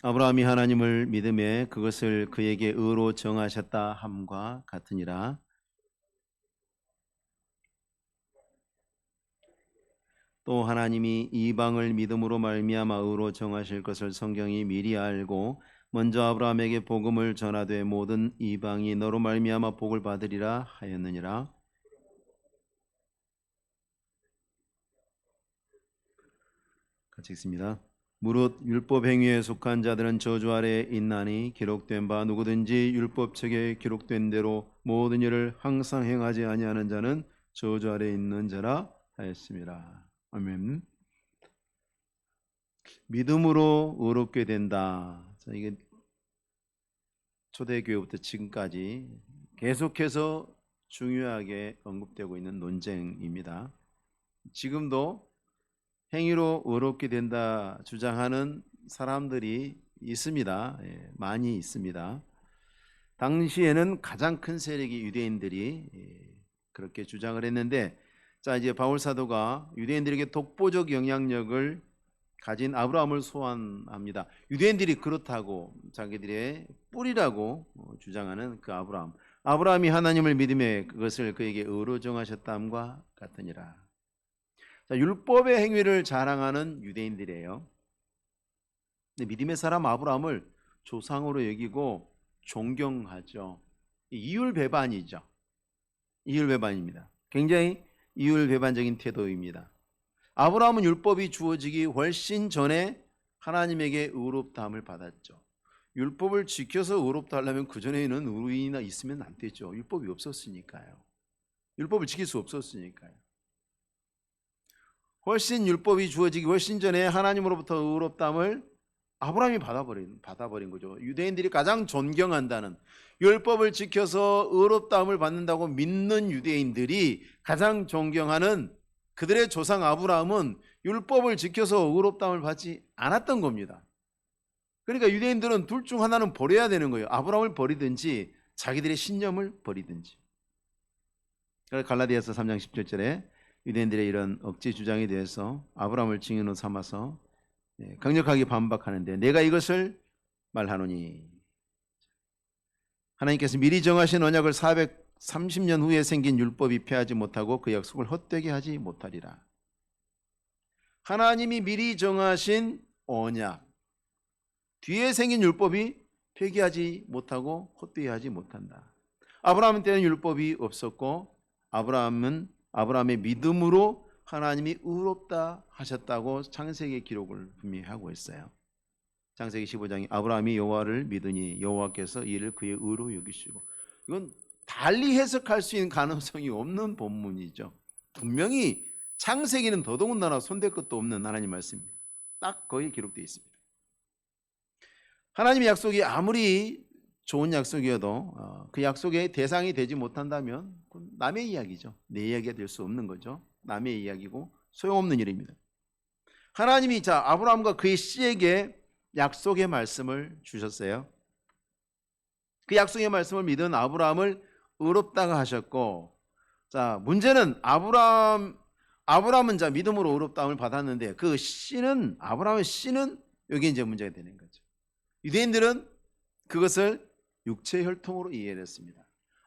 아브라함이 하나님을 믿음에 그것을 그에게 의로 정하셨다 함과 같으니라. 또 하나님이 이방을 믿음으로 말미암아 의로 정하실 것을 성경이 미리 알고 먼저 아브라함에게 복음을 전하되 모든 이방이 너로 말미암아 복을 받으리라 하였느니라. 같이 읽습니다. 무릇 율법 행위에 속한 자들은 저주 아래에 있나니 기록된 바 누구든지 율법책에 기록된 대로 모든 일을 항상 행하지 아니하는 자는 저주 아래에 있는 자라 하였습니다. 아멘. 믿음으로 의롭게 된다. 자, 이게 초대교회부터 지금까지 계속해서 중요하게 언급되고 있는 논쟁입니다. 지금도 행위로 의롭게 된다 주장하는 사람들이 있습니다. 많이 있습니다. 당시에는 가장 큰 세력이 유대인들이 그렇게 주장을 했는데, 자, 이제 바울 사도가 유대인들에게 독보적 영향력을 가진 아브라함을 소환합니다. 유대인들이 그렇다고 자기들의 뿌리라고 주장하는 그 아브라함이 하나님을 믿음에 그것을 그에게 의로 정하셨다함과 같으니라. 자, 율법의 행위를 자랑하는 유대인들이에요. 근데 믿음의 사람 아브라함을 조상으로 여기고 존경하죠. 이율배반이죠. 이율배반입니다. 굉장히 이율배반적인 태도입니다. 아브라함은 율법이 주어지기 훨씬 전에 하나님에게 의롭다함을 받았죠. 율법을 지켜서 의롭다 하려면 그전에는 의인이 있으면 안 되죠. 율법이 없었으니까요. 율법을 지킬 수 없었으니까요. 훨씬 율법이 주어지기 훨씬 전에 하나님으로부터 의롭다함을 아브라함이 받아버린 거죠. 유대인들이 가장 존경한다는, 율법을 지켜서 의롭다함을 받는다고 믿는 유대인들이 가장 존경하는 그들의 조상 아브라함은 율법을 지켜서 의롭다함을 받지 않았던 겁니다. 그러니까 유대인들은 둘 중 하나는 버려야 되는 거예요. 아브라함을 버리든지 자기들의 신념을 버리든지. 갈라디아서 3장 17절에 유대인들의 이런 억지 주장에 대해서 아브라함을 증인으로 삼아서 강력하게 반박하는데, 내가 이것을 말하노니 하나님께서 미리 정하신 언약을 430년 후에 생긴 율법이 폐하지 못하고 그 약속을 헛되게 하지 못하리라. 하나님이 미리 정하신 언약, 뒤에 생긴 율법이 폐기하지 못하고 헛되게 하지 못한다. 아브라함 때는 율법이 없었고 아브라함의 믿음으로 하나님이 의롭다 하셨다고 창세기 기록을 분명히 하고 있어요. 창세기 15장에 아브라함이 여호와를 믿으니 여호와께서 이를 그의 의로 여기시고, 이건 달리 해석할 수 있는 가능성이 없는 본문이죠. 분명히 창세기는 더더군다나 손댈 것도 없는 하나님 말씀입니다. 딱 거기에 기록되어 있습니다. 하나님의 약속이 아무리 좋은 약속이어도 그 약속의 대상이 되지 못한다면 그건 남의 이야기죠. 내 이야기가 될 수 없는 거죠. 남의 이야기고 소용없는 일입니다. 하나님이 아브라함과 그의 씨에게 약속의 말씀을 주셨어요. 그 약속의 말씀을 믿은 아브라함을 의롭다고 하셨고, 자, 문제는 아브라함은 믿음으로 의롭다함을 받았는데 그 씨는, 아브라함의 씨는 여기 이제 문제가 되는 거죠. 유대인들은 그것을 육체 혈통으로 이해를 했습니다.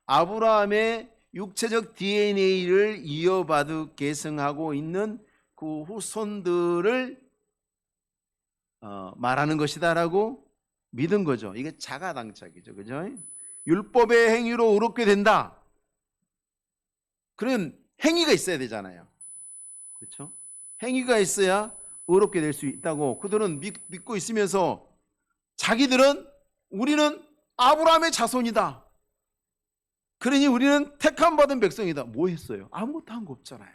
아브라함의 육체적 DNA를 이어받아 계승하고 있는 그 후손들을 말하는 것이다라고 믿은 거죠. 이게 자가당착이죠. 그죠? 율법의 행위로 의롭게 된다. 그런 행위가 있어야 되잖아요. 그렇죠? 행위가 있어야 의롭게 될 수 있다고 그들은 믿고 있으면서 우리는 아브라함의 자손이다. 그러니 우리는 택함 받은 백성이다. 뭐 했어요? 아무것도 한 거 없잖아요.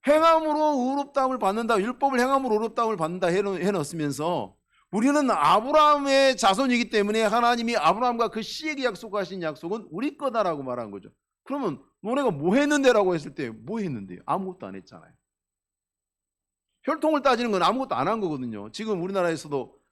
행함으로 의롭다함을 받는다, 율법을 행함으로 의롭다함을 받는다 해놓으면서 우리는 아브라함의 자손이기 때문에 하나님이 아브라함과 그 씨에게 약속하신 약속은 우리 거다라고 말한 거죠. 그러면 너네가 뭐 했는데라고 했을 때 뭐 했는데요? 아무것도 안 했잖아요. 혈통을 따지는 건 아무것도 안 한 거거든요. 지금 우리나라에서도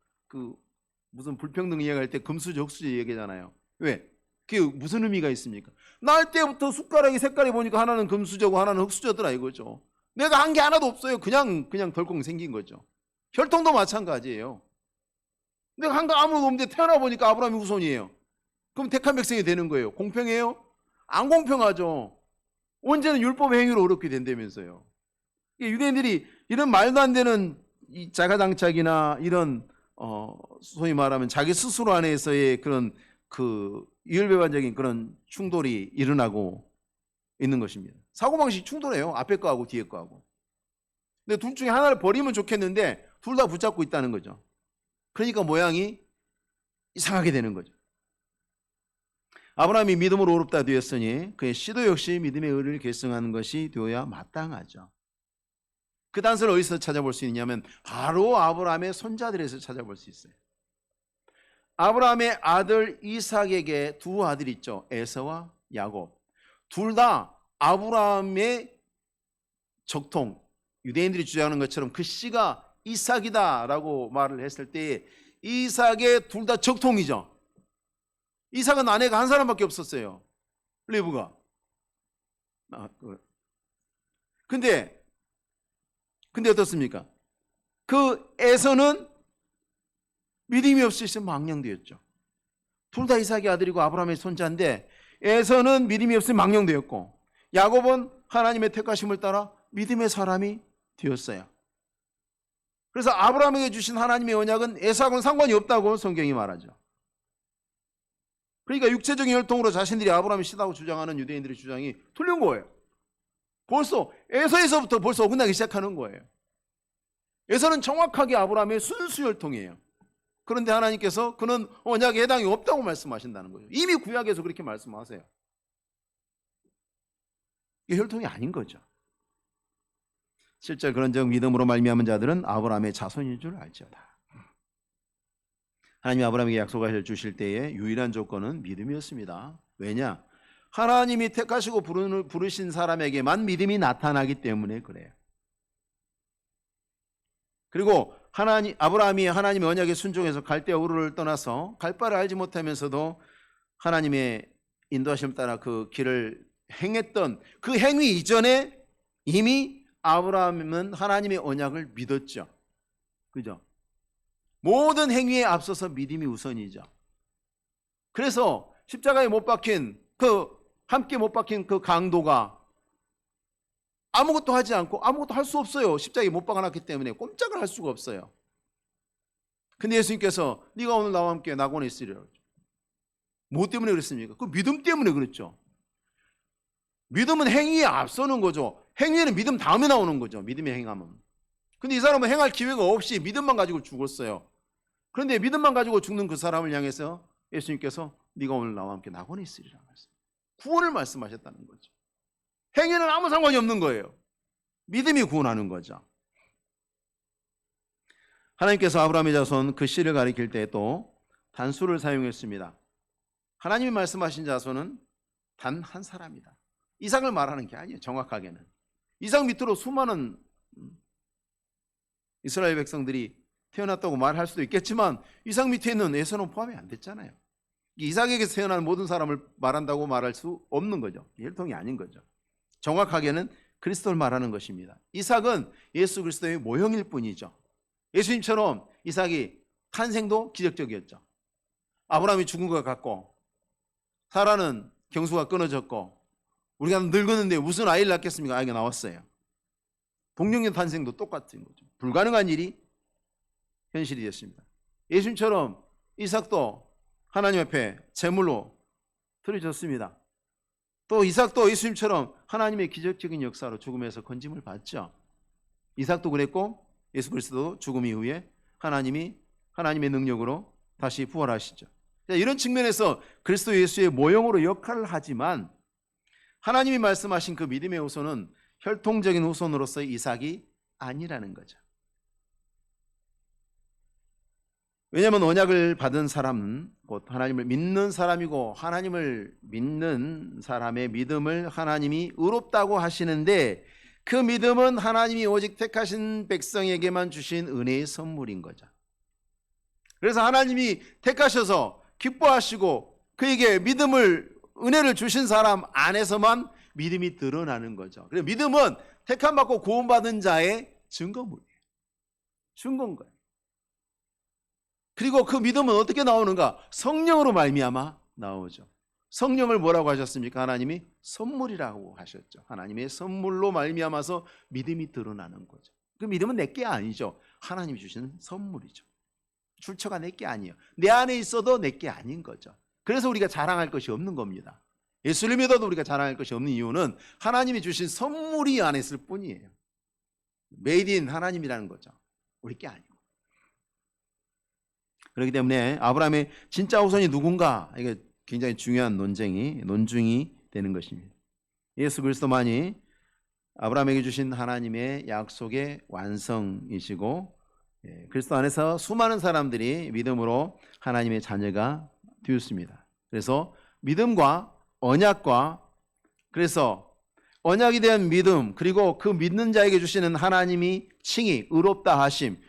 무슨 불평등 이야기할 때 금수저 흑수저 얘기하잖아요. 왜? 그게 무슨 의미가 있습니까? 날 때부터 숟가락이 색깔이 보니까 하나는 금수저고 하나는 흑수저더라 이거죠. 내가 한 게 하나도 없어요. 그냥 덜컹 생긴 거죠. 혈통도 마찬가지예요. 내가 한가 아무도 없는데 태어나 보니까 아브라함이 후손이에요. 그럼 택한 백성이 되는 거예요. 공평해요? 안 공평하죠. 언제는 율법의 행위로 어렵게 된다면서요. 유대인들이 이런 말도 안 되는 이 자가당착이나 이런 소위 말하면 자기 스스로 안에서의 그런 그 이율배반적인 그런 충돌이 일어나고 있는 것입니다. 사고방식이 충돌해요. 앞에 거하고 뒤에 거하고. 근데 둘 중에 하나를 버리면 좋겠는데 둘 다 붙잡고 있다는 거죠. 그러니까 모양이 이상하게 되는 거죠. 아브라함이 믿음으로 어렵다 되었으니 그의 시도 역시 믿음의 의를 계승하는 것이 되어야 마땅하죠. 그 단서를 어디서 찾아볼 수 있냐면 바로 아브라함의 손자들에서 찾아볼 수 있어요. 아브라함의 아들 이삭에게 두 아들이 있죠. 에서와 야곱. 둘 다 아브라함의 적통, 유대인들이 주장하는 것처럼 그 씨가 이삭이다라고 말을 했을 때 이삭의 둘 다 적통이죠. 이삭은 아내가 한 사람밖에 없었어요. 리브가. 근데 어떻습니까? 그 에서는 믿음이 없으셔서 망령되었죠. 둘 다 이삭의 아들이고 아브라함의 손자인데 에서는 믿음이 없으면 망령되었고 야곱은 하나님의 택하심을 따라 믿음의 사람이 되었어요. 그래서 아브라함에게 주신 하나님의 언약은 에서하고는 상관이 없다고 성경이 말하죠. 그러니까 육체적인 혈통으로 자신들이 아브라함이 시다고 주장하는 유대인들의 주장이 틀린 거예요. 벌써 에서에서부터 벌써 어긋나기 시작하는 거예요. 에서는 정확하게 아브라함의 순수 혈통이에요. 그런데 하나님께서 그는 언약에 해당이 없다고 말씀하신다는 거예요. 이미 구약에서 그렇게 말씀하세요. 이게 혈통이 아닌 거죠. 실제 그런즉 믿음으로 말미암은 자들은 아브라함의 자손인 줄 알지어다. 하나님이 아브라함에게 약속하실 주실 때의 유일한 조건은 믿음이었습니다. 왜냐? 하나님이 택하시고 부르신 사람에게만 믿음이 나타나기 때문에 그래요. 그리고 아브라함이 하나님의 언약에 순종해서 갈대아 우르를 떠나서 갈 바를 알지 못하면서도 하나님의 인도하심을 따라 그 길을 행했던 그 행위 이전에 이미 아브라함은 하나님의 언약을 믿었죠. 그죠? 모든 행위에 앞서서 믿음이 우선이죠. 그래서 십자가에 못 박힌 함께 못 박힌 그 강도가 아무것도 하지 않고 아무것도 할 수 없어요. 십자가에 못 박아놨기 때문에 꼼짝을 할 수가 없어요. 근데 예수님께서 네가 오늘 나와 함께 낙원에 있으리라. 뭐 때문에 그랬습니까? 그 믿음 때문에 그랬죠. 믿음은 행위에 앞서는 거죠. 행위는 믿음 다음에 나오는 거죠. 믿음의 행함은. 근데 이 사람은 행할 기회가 없이 믿음만 가지고 죽었어요. 그런데 믿음만 가지고 죽는 그 사람을 향해서 예수님께서 네가 오늘 나와 함께 낙원에 있으리라 말씀. 구원을 말씀하셨다는 거죠. 행위는 아무 상관이 없는 거예요. 믿음이 구원하는 거죠. 하나님께서 아브라함의 자손 그 씨를 가리킬 때 또 단수를 사용했습니다. 하나님이 말씀하신 자손은 단 한 사람이다. 이삭을 말하는 게 아니에요. 정확하게는 이삭 밑으로 수많은 이스라엘 백성들이 태어났다고 말할 수도 있겠지만 이삭 밑에 있는 에서는 포함이 안 됐잖아요. 이삭에게서 태어난 모든 사람을 말한다고 말할 수 없는 거죠. 혈통이 아닌 거죠. 정확하게는 그리스도를 말하는 것입니다. 이삭은 예수 그리스도의 모형일 뿐이죠. 예수님처럼 이삭이 탄생도 기적적이었죠. 아브라함이 죽은 것 같고 사라는 경수가 끊어졌고 우리가 늙었는데 무슨 아이를 낳겠습니까? 아이가 나왔어요. 동령의 탄생도 똑같은 거죠. 불가능한 일이 현실이 됐습니다. 예수님처럼 이삭도 하나님 앞에 제물로 드려졌습니다. 또 이삭도 예수님처럼 하나님의 기적적인 역사로 죽음에서 건짐을 받죠. 이삭도 그랬고 예수 그리스도도 죽음 이후에 하나님의 능력으로 다시 부활하시죠. 이런 측면에서 그리스도 예수의 모형으로 역할을 하지만 하나님이 말씀하신 그 믿음의 후손은 혈통적인 후손으로서의 이삭이 아니라는 거죠. 왜냐하면 언약을 받은 사람은 곧 하나님을 믿는 사람이고 하나님을 믿는 사람의 믿음을 하나님이 의롭다고 하시는데 그 믿음은 하나님이 오직 택하신 백성에게만 주신 은혜의 선물인 거죠. 그래서 하나님이 택하셔서 기뻐하시고 그에게 은혜를 주신 사람 안에서만 믿음이 드러나는 거죠. 그래서 믿음은 택함받고 구원받은 자의 증거물이에요. 증거인 거예요. 그리고 그 믿음은 어떻게 나오는가? 성령으로 말미암아 나오죠. 성령을 뭐라고 하셨습니까? 하나님이 선물이라고 하셨죠. 하나님의 선물로 말미암아서 믿음이 드러나는 거죠. 그 믿음은 내 게 아니죠. 하나님이 주시는 선물이죠. 출처가 내 게 아니에요. 내 안에 있어도 내 게 아닌 거죠. 그래서 우리가 자랑할 것이 없는 겁니다. 예수를 믿어도 우리가 자랑할 것이 없는 이유는 하나님이 주신 선물이 안에 있을 뿐이에요. 메이드 인 하나님이라는 거죠. 우리 게 아니고. 그렇기 때문에 아브라함의 진짜 후손이 누군가, 이게 굉장히 중요한 논중이 되는 것입니다. 예수 그리스도만이 아브라함에게 주신 하나님의 약속의 완성이시고, 그리스도 안에서 수많은 사람들이 믿음으로 하나님의 자녀가 되었습니다. 그래서 믿음과 언약과, 그래서 언약에 대한 믿음, 그리고 그 믿는 자에게 주시는 하나님이 칭의, 의롭다 하심,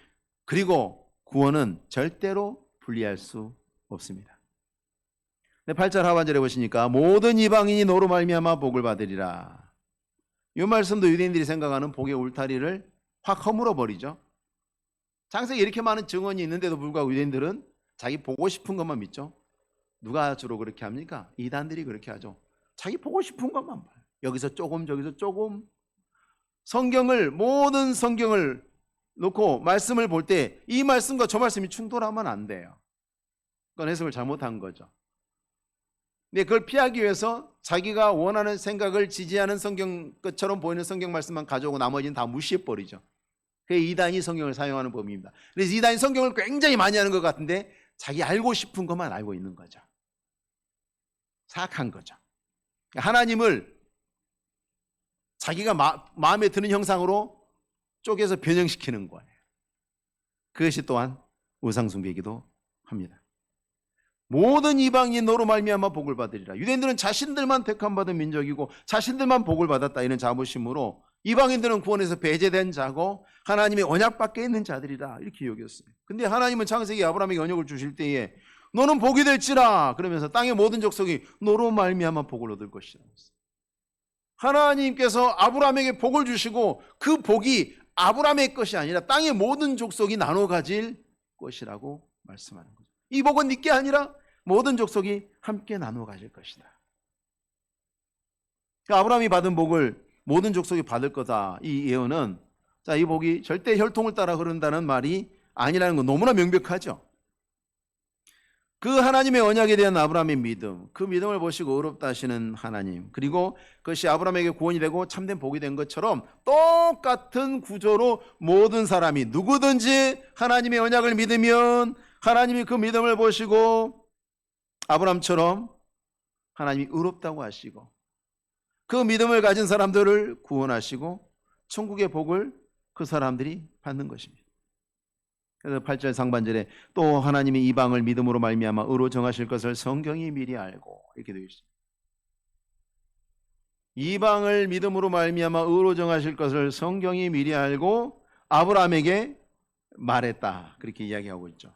그리고 구원은 절대로 분리할 수 없습니다. 8절 하반절에 보시니까 모든 이방인이 너로 말미암아 복을 받으리라. 이 말씀도 유대인들이 생각하는 복의 울타리를 확 허물어 버리죠. 창세기에 이렇게 많은 증언이 있는데도 불구하고 유대인들은 자기 보고 싶은 것만 믿죠. 누가 주로 그렇게 합니까? 이단들이 그렇게 하죠. 자기 보고 싶은 것만 봐요. 여기서 조금 저기서 조금. 모든 성경을 놓고 말씀을 볼 때 이 말씀과 저 말씀이 충돌하면 안 돼요. 그건 해석을 잘못한 거죠. 근데 그걸 피하기 위해서 자기가 원하는 생각을 지지하는 성경 것처럼 보이는 성경 말씀만 가져오고 나머지는 다 무시해버리죠. 그게 이단이 성경을 사용하는 법입니다. 그래서 이단이 성경을 굉장히 많이 하는 것 같은데 자기 알고 싶은 것만 알고 있는 거죠. 사악한 거죠. 하나님을 자기가 마음에 드는 형상으로 쪼개서 변형시키는 거예요. 그것이 또한 우상숭배이기도 합니다. 모든 이방인이 너로 말미암아 복을 받으리라. 유대인들은 자신들만 택함받은 민족이고 자신들만 복을 받았다 이런 자부심으로 이방인들은 구원에서 배제된 자고 하나님의 언약 밖에 있는 자들이라 이렇게 여겼어요. 근데 하나님은 창세기 아브라함에게 언약을 주실 때에 너는 복이 될지라 그러면서 땅의 모든 족속이 너로 말미암아 복을 얻을 것이라. 하나님께서 아브라함에게 복을 주시고 그 복이 아브라함의 것이 아니라 땅의 모든 족속이 나눠 가질 것이라고 말씀하는 거죠. 이 복은 네 게 아니라 모든 족속이 함께 나눠 가질 것이다. 아브라함이 받은 복을 모든 족속이 받을 거다. 이 예언은 이 복이 절대 혈통을 따라 흐른다는 말이 아니라는 건 너무나 명백하죠. 그 하나님의 언약에 대한 아브라함의 믿음, 그 믿음을 보시고 의롭다 하시는 하나님, 그리고 그것이 아브라함에게 구원이 되고 참된 복이 된 것처럼 똑같은 구조로 모든 사람이 누구든지 하나님의 언약을 믿으면 하나님이 그 믿음을 보시고 아브라함처럼 하나님이 의롭다고 하시고 그 믿음을 가진 사람들을 구원하시고 천국의 복을 그 사람들이 받는 것입니다. 그래서 8절 상반절에 또 하나님이 이방을 믿음으로 말미암아 의로 정하실 것을 성경이 미리 알고 이렇게 되어 있습니다. 이방을 믿음으로 말미암아 의로 정하실 것을 성경이 미리 알고 아브라함에게 말했다. 그렇게 이야기하고 있죠.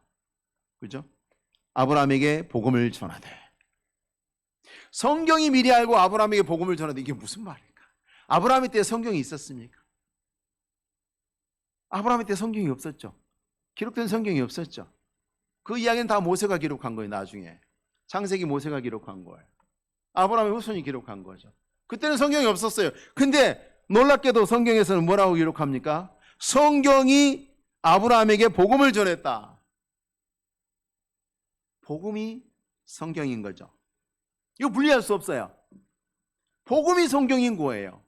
그렇죠? 아브라함에게 복음을 전하되. 성경이 미리 알고 아브라함에게 복음을 전하되 이게 무슨 말일까? 아브라함의 때 성경이 있었습니까? 아브라함의 때 성경이 없었죠. 기록된 성경이 없었죠. 그 이야기는 다 모세가 기록한 거예요. 나중에 창세기 모세가 기록한 거예요. 아브라함의 후손이 기록한 거죠. 그때는 성경이 없었어요. 근데 놀랍게도 성경에서는 뭐라고 기록합니까? 성경이 아브라함에게 복음을 전했다. 복음이 성경인 거죠. 이거 분리할 수 없어요. 복음이 성경인 거예요.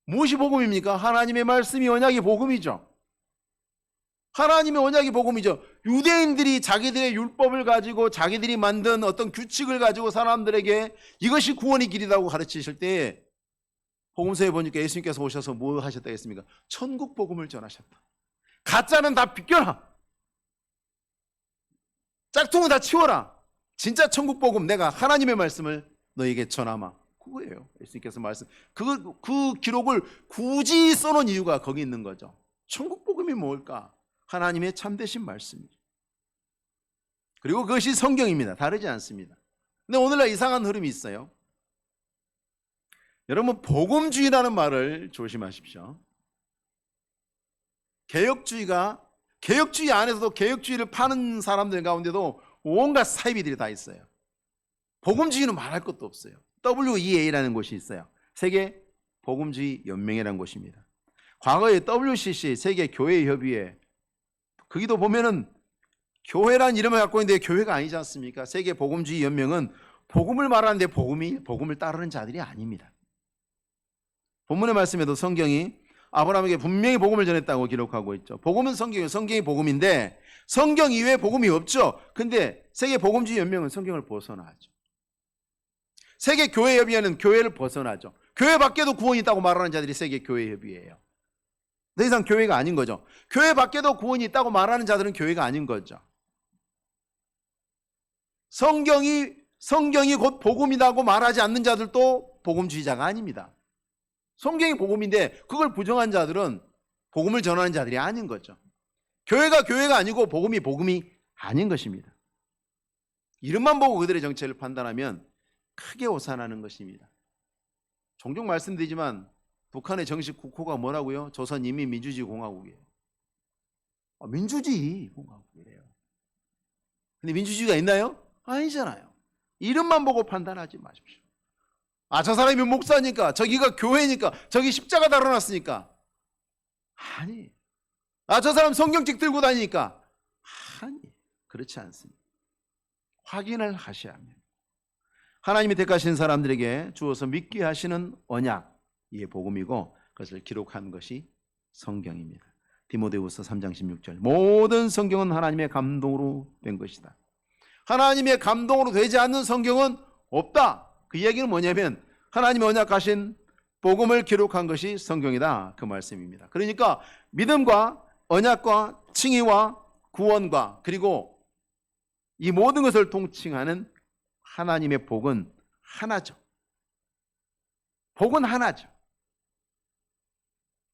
무엇이 복음입니까? 하나님의 말씀이 언약이 복음이죠. 하나님의 언약이 복음이죠. 유대인들이 자기들의 율법을 가지고 자기들이 만든 어떤 규칙을 가지고 사람들에게 이것이 구원의 길이라고 가르치실 때 복음서에 보니까 예수님께서 오셔서 뭐 하셨다 했습니까? 천국 복음을 전하셨다. 가짜는 다 비껴라. 짝퉁은 다 치워라. 진짜 천국 복음 내가 하나님의 말씀을 너에게 전하마. 그거예요. 예수님께서 말씀. 그 기록을 굳이 써놓은 이유가 거기 있는 거죠. 천국 복음이 뭘까? 하나님의 참되신 말씀이죠. 그리고 그것이 성경입니다. 다르지 않습니다. 근데 오늘날 이상한 흐름이 있어요. 여러분 복음주의라는 말을 조심하십시오. 개혁주의가 개혁주의 안에서도 개혁주의를 파는 사람들 가운데도 온갖 사이비들이 다 있어요. 복음주의는 말할 것도 없어요. WEA라는 곳이 있어요. 세계 복음주의 연맹이라는 곳입니다. 과거에 WCC 세계교회협의회, 거기도 보면은 교회란 이름을 갖고 있는데 교회가 아니지 않습니까? 세계 복음주의 연맹은 복음을 말하는데 복음을 따르는 자들이 아닙니다. 본문의 말씀에도 성경이 아브라함에게 분명히 복음을 전했다고 기록하고 있죠. 복음은 성경이에요. 성경이 복음인데 성경 이외에 복음이 없죠. 근데 세계 복음주의 연맹은 성경을 벗어나죠. 세계 교회 협의회는 교회를 벗어나죠. 교회 밖에도 구원이 있다고 말하는 자들이 세계 교회 협의회예요. 더 이상 교회가 아닌 거죠. 교회 밖에도 구원이 있다고 말하는 자들은 교회가 아닌 거죠. 성경이 곧 복음이라고 말하지 않는 자들도 복음주의자가 아닙니다. 성경이 복음인데 그걸 부정한 자들은 복음을 전하는 자들이 아닌 거죠. 교회가 아니고 복음이 아닌 것입니다. 이름만 보고 그들의 정체를 판단하면 크게 오산하는 것입니다. 종종 말씀드리지만 북한의 정식 국호가 뭐라고요? 조선인민민주주의 공화국이에요. 민주주의 공화국이래요. 근데 민주주의가 있나요? 아니잖아요. 이름만 보고 판단하지 마십시오. 저 사람이 목사니까, 저기가 교회니까, 저기 십자가 달아놨으니까. 아니. 저 사람 성경책 들고 다니니까. 아니. 그렇지 않습니다. 확인을 하셔야 합니다. 하나님이 택하신 사람들에게 주어서 믿게 하시는 언약이 복음이고 그것을 기록한 것이 성경입니다. 디모데후서 3장 16절. 모든 성경은 하나님의 감동으로 된 것이다. 하나님의 감동으로 되지 않는 성경은 없다. 그 이야기는 뭐냐면 하나님의 언약하신 복음을 기록한 것이 성경이다. 그 말씀입니다. 그러니까 믿음과 언약과 칭의와 구원과 그리고 이 모든 것을 통칭하는 하나님의 복은 하나죠. 복은 하나죠.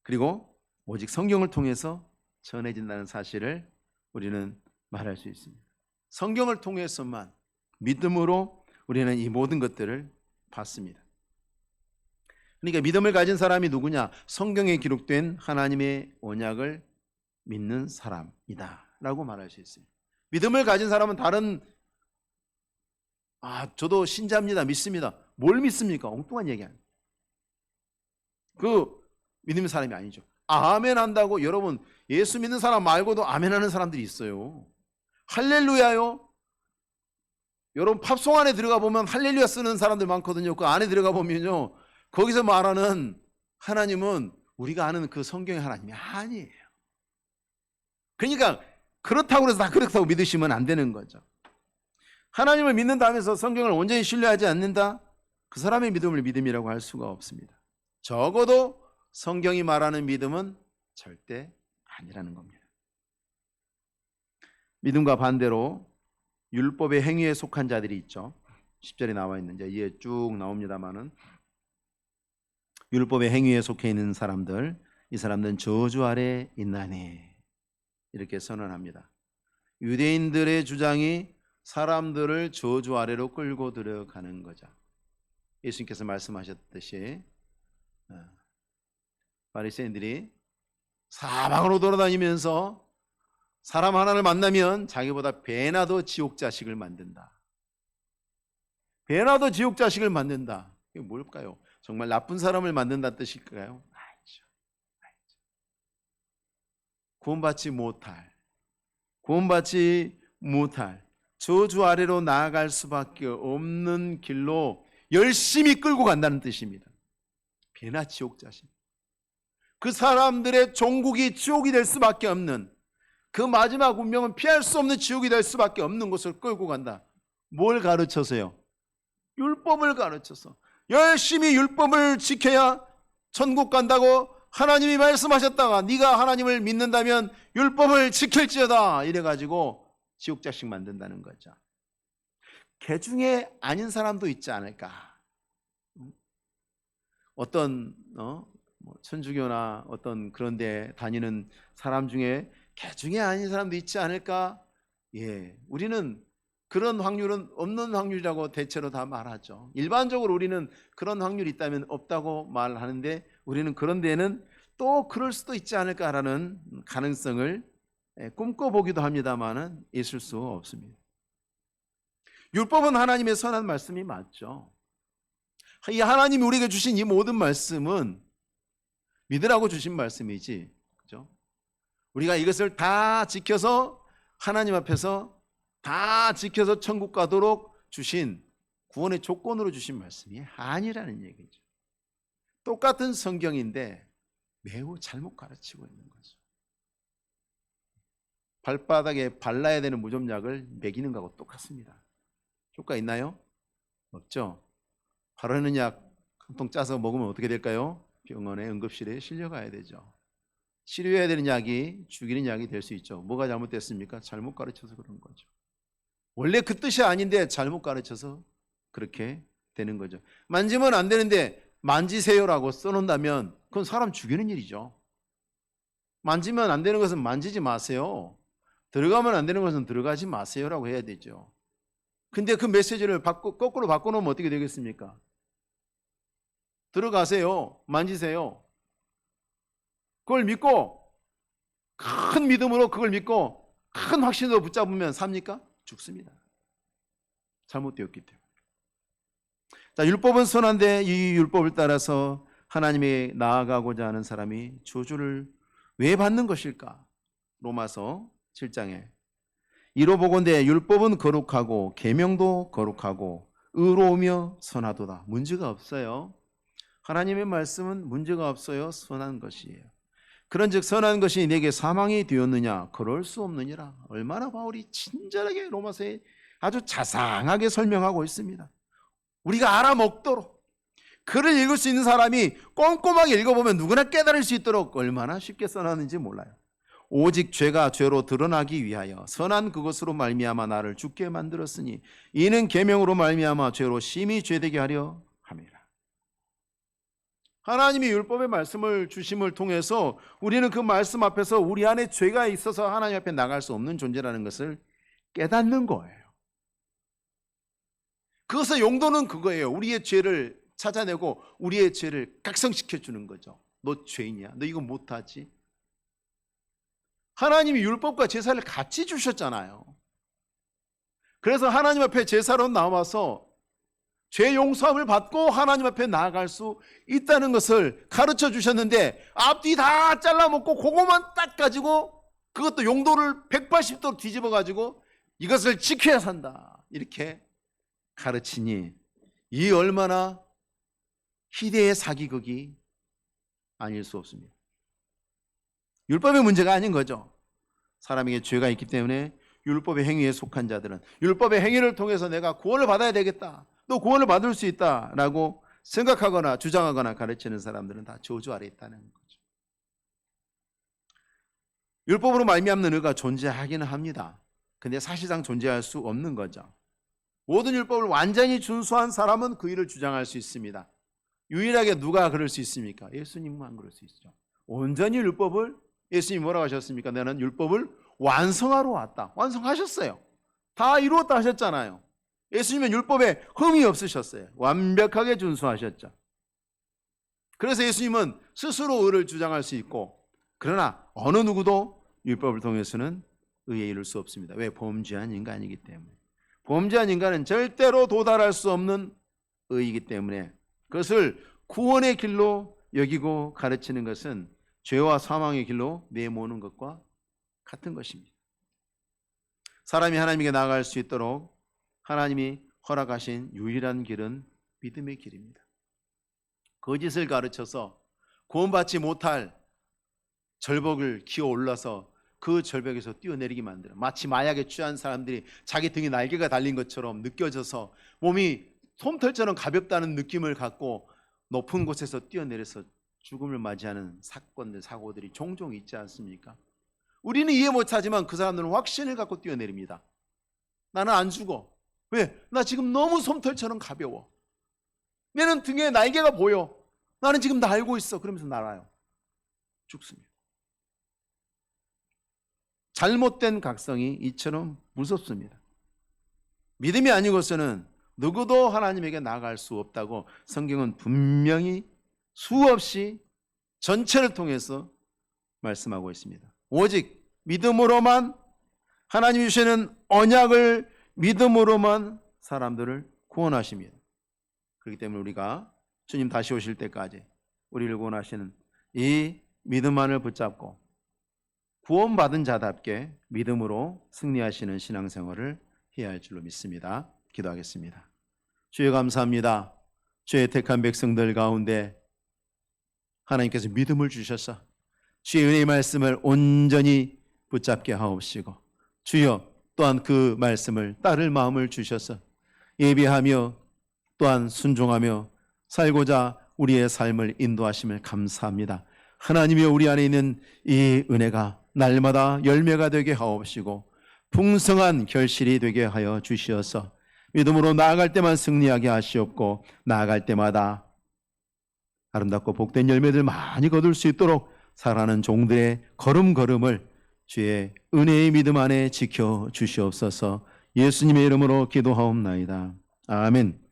그리고 오직 성경을 통해서 전해진다는 사실을 우리는 말할 수 있습니다. 성경을 통해서만 믿음으로 우리는 이 모든 것들을 받습니다. 그러니까 믿음을 가진 사람이 누구냐? 성경에 기록된 하나님의 언약을 믿는 사람이다 라고 말할 수 있어요. 믿음을 가진 사람은 다른 저도 신자입니다, 믿습니다. 뭘 믿습니까? 엉뚱한 얘기 아니에요. 그 믿음의 사람이 아니죠. 아멘 한다고 여러분 예수 믿는 사람 말고도 아멘 하는 사람들이 있어요. 할렐루야요. 여러분 팝송 안에 들어가 보면 할렐루야 쓰는 사람들 많거든요. 그 안에 들어가 보면요, 거기서 말하는 하나님은 우리가 아는 그 성경의 하나님이 아니에요. 그러니까 그렇다고 해서 다 그렇다고 믿으시면 안 되는 거죠. 하나님을 믿는다 하면서 성경을 온전히 신뢰하지 않는다? 그 사람의 믿음을 믿음이라고 할 수가 없습니다. 적어도 성경이 말하는 믿음은 절대 아니라는 겁니다. 믿음과 반대로 율법의 행위에 속한 자들이 있죠. 10절에 나와 있는 이제 이에 쭉 나옵니다만은 율법의 행위에 속해 있는 사람들, 이 사람들은 저주 아래 있나니 이렇게 선언합니다. 유대인들의 주장이 사람들을 저주 아래로 끌고 들어가는 거죠. 예수님께서 말씀하셨듯이 바리새인들이 사방으로 돌아다니면서 사람 하나를 만나면 자기보다 배나 더 지옥 자식을 만든다. 배나 더 지옥 자식을 만든다. 이게 뭘까요? 정말 나쁜 사람을 만든다는 뜻일까요? 아니죠. 구원받지 못할 저주 아래로 나아갈 수밖에 없는 길로 열심히 끌고 간다는 뜻입니다. 배나 지옥 자식. 그 사람들의 종국이 지옥이 될 수밖에 없는, 그 마지막 운명은 피할 수 없는 지옥이 될 수밖에 없는 곳을 끌고 간다. 뭘 가르쳐서요? 율법을 가르쳐서. 열심히 율법을 지켜야 천국 간다고 하나님이 말씀하셨다가 네가 하나님을 믿는다면 율법을 지킬지어다 이래가지고 지옥 자식 만든다는 거죠. 개 중에 아닌 사람도 있지 않을까. 어떤 천주교나 어떤 그런 데 다니는 사람 중에 개 중에 아닌 사람도 있지 않을까. 우리는 그런 확률은 없는 확률이라고 대체로 다 말하죠. 일반적으로 우리는 그런 확률이 있다면 없다고 말하는데 우리는 그런 데는 또 그럴 수도 있지 않을까라는 가능성을 꿈꿔보기도 합니다만은 있을 수 없습니다. 율법은 하나님의 선한 말씀이 맞죠. 이 하나님이 우리에게 주신 이 모든 말씀은 믿으라고 주신 말씀이지, 그죠? 우리가 이것을 다 지켜서 하나님 앞에서 다 지켜서 천국 가도록 주신 구원의 조건으로 주신 말씀이 아니라는 얘기죠. 똑같은 성경인데 매우 잘못 가르치고 있는 거죠. 발바닥에 발라야 되는 무좀약을 먹이는 거하고 똑같습니다. 효과 있나요? 없죠. 바르는 약 한 통 짜서 먹으면 어떻게 될까요? 병원에 응급실에 실려가야 되죠. 치료해야 되는 약이 죽이는 약이 될 수 있죠. 뭐가 잘못됐습니까? 잘못 가르쳐서 그런 거죠. 원래 그 뜻이 아닌데 잘못 가르쳐서 그렇게 되는 거죠. 만지면 안 되는데 만지세요라고 써놓는다면 그건 사람 죽이는 일이죠. 만지면 안 되는 것은 만지지 마세요. 들어가면 안 되는 것은 들어가지 마세요라고 해야 되죠. 근데 그 메시지를 거꾸로 바꿔놓으면 어떻게 되겠습니까? 들어가세요. 만지세요. 그걸 믿고 큰 믿음으로 그걸 믿고 큰 확신으로 붙잡으면 삽니까? 죽습니다. 잘못되었기 때문에. 자, 율법은 선한데 이 율법을 따라서 하나님에 나아가고자 하는 사람이 저주를 왜 받는 것일까? 로마서 7장에 이로 보건대 율법은 거룩하고 계명도 거룩하고 의로우며 선하도다. 문제가 없어요. 하나님의 말씀은 문제가 없어요. 선한 것이에요. 그런즉 선한 것이 내게 사망이 되었느냐? 그럴 수 없느니라. 얼마나 바울이 친절하게 로마서에 아주 자상하게 설명하고 있습니다. 우리가 알아먹도록 글을 읽을 수 있는 사람이 꼼꼼하게 읽어보면 누구나 깨달을 수 있도록 얼마나 쉽게 써놨는지 몰라요. 오직 죄가 죄로 드러나기 위하여 선한 그것으로 말미암아 나를 죽게 만들었으니 이는 계명으로 말미암아 죄로 심히 죄되게 하려 함이라. 하나님이 율법의 말씀을 주심을 통해서 우리는 그 말씀 앞에서 우리 안에 죄가 있어서 하나님 앞에 나갈 수 없는 존재라는 것을 깨닫는 거예요. 그것의 용도는 그거예요. 우리의 죄를 찾아내고 우리의 죄를 각성시켜 주는 거죠. 너 죄인이야. 너 이거 못하지. 하나님이 율법과 제사를 같이 주셨잖아요. 그래서 하나님 앞에 제사로 나와서 죄 용서함을 받고 하나님 앞에 나아갈 수 있다는 것을 가르쳐 주셨는데 앞뒤 다 잘라먹고 그것만 딱 가지고 그것도 용도를 180도 뒤집어 가지고 이것을 지켜야 산다 이렇게 가르치니 이 얼마나 희대의 사기극이 아닐 수 없습니다. 율법의 문제가 아닌 거죠. 사람에게 죄가 있기 때문에 율법의 행위에 속한 자들은 율법의 행위를 통해서 내가 구원을 받아야 되겠다, 또 구원을 받을 수 있다라고 생각하거나 주장하거나 가르치는 사람들은 다 저주 아래 있다는 거죠. 율법으로 말미암는 의가 존재하기는 합니다. 근데 사실상 존재할 수 없는 거죠. 모든 율법을 완전히 준수한 사람은 그 일을 주장할 수 있습니다. 유일하게 누가 그럴 수 있습니까? 예수님만 그럴 수 있죠. 온전히 율법을, 예수님이 뭐라고 하셨습니까? 나는 율법을 완성하러 왔다. 완성하셨어요. 다 이루었다 하셨잖아요. 예수님은 율법에 흠이 없으셨어요. 완벽하게 준수하셨죠. 그래서 예수님은 스스로 의를 주장할 수 있고, 그러나 어느 누구도 율법을 통해서는 의에 이를 수 없습니다. 왜? 범죄한 인간이기 때문에. 범죄한 인간은 절대로 도달할 수 없는 의이기 때문에 그것을 구원의 길로 여기고 가르치는 것은 죄와 사망의 길로 내모는 것과 같은 것입니다. 사람이 하나님에게 나아갈 수 있도록 하나님이 허락하신 유일한 길은 믿음의 길입니다. 거짓을 가르쳐서 구원받지 못할 절벽을 기어 올라서 그 절벽에서 뛰어내리게 만들어 마치 마약에 취한 사람들이 자기 등에 날개가 달린 것처럼 느껴져서 몸이 솜털처럼 가볍다는 느낌을 갖고 높은 곳에서 뛰어내려서 죽음을 맞이하는 사건들, 사고들이 종종 있지 않습니까? 우리는 이해 못하지만 그 사람들은 확신을 갖고 뛰어내립니다. 나는 안 죽어. 왜? 나 지금 너무 솜털처럼 가벼워. 내는 등에 날개가 보여. 나는 지금 날고 있어. 그러면서 날아요. 죽습니다. 잘못된 각성이 이처럼 무섭습니다. 믿음이 아니고서는 누구도 하나님에게 나아갈 수 없다고 성경은 분명히 수없이 전체를 통해서 말씀하고 있습니다. 오직 믿음으로만, 하나님이 주시는 언약을 믿음으로만 사람들을 구원하십니다. 그렇기 때문에 우리가 주님 다시 오실 때까지 우리를 구원하시는 이 믿음만을 붙잡고 구원받은 자답게 믿음으로 승리하시는 신앙생활을 해야 할 줄로 믿습니다. 기도하겠습니다. 주여 감사합니다. 주의 택한 백성들 가운데 하나님께서 믿음을 주셔서 주의 은혜의 말씀을 온전히 붙잡게 하옵시고, 주여 또한 그 말씀을 따를 마음을 주셔서 예비하며 또한 순종하며 살고자 우리의 삶을 인도하심을 감사합니다. 하나님이여, 우리 안에 있는 이 은혜가 날마다 열매가 되게 하옵시고 풍성한 결실이 되게 하여 주시어서 믿음으로 나아갈 때만 승리하게 하시옵고, 나아갈 때마다 아름답고 복된 열매들 많이 거둘 수 있도록 살아가는 종들의 걸음걸음을 주의 은혜의 믿음 안에 지켜 주시옵소서. 예수님의 이름으로 기도하옵나이다. 아멘.